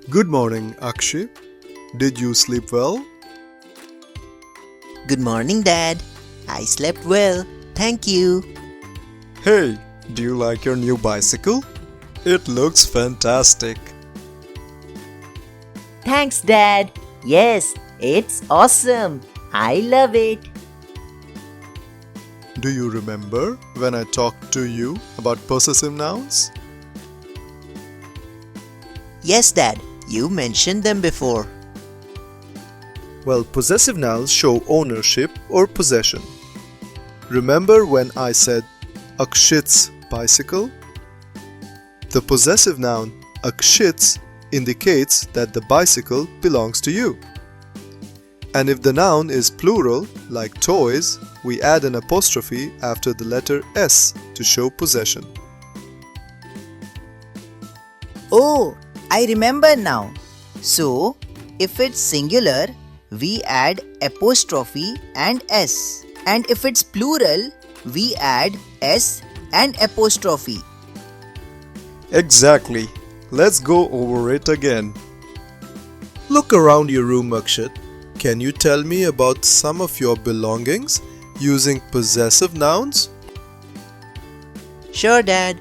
Good morning, Akshay. Did you sleep well? Good morning, Dad. I slept well. Thank you. Hey, do you like your new bicycle? It looks fantastic. Thanks, Dad. Yes, it's awesome. I love it. Do you remember when I talked to you about possessive nouns? Yes, Dad. You mentioned them before. Well, possessive nouns show ownership or possession. Remember when I said Akshit's bicycle? The possessive noun Akshit's indicates that the bicycle belongs to you. And if the noun is plural, like toys, we add an apostrophe after the letter S to show possession. Oh, I remember now. So, if it's singular, we add apostrophe and S. And if it's plural, we add S and apostrophe. Exactly. Let's go over it again. Look around your room, Akshat. Can you tell me about some of your belongings using possessive nouns? Sure, Dad.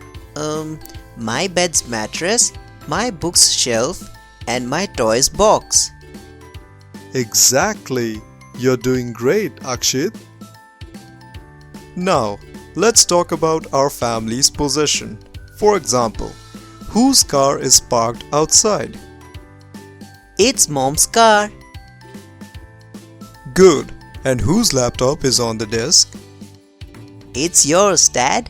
My bed's mattress, my books shelf, and my toys box. Exactly. You're doing great, Akshit. Now, let's talk about our family's possession. For example, whose car is parked outside? It's Mom's car. Good. And whose laptop is on the desk? It's yours, Dad.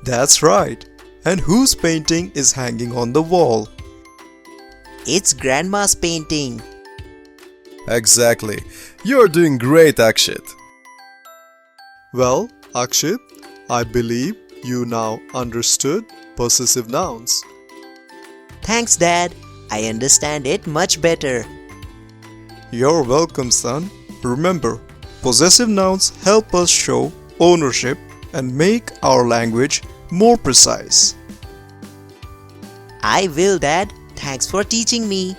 That's right. And whose painting is hanging on the wall? It's Grandma's painting. Exactly. You're doing great, Akshit. Well, Akshit, I believe you now understood possessive nouns. Thanks, Dad. I understand it much better. You're welcome, son. Remember, possessive nouns help us show ownership and make our language more precise. I will, Dad. Thanks for teaching me.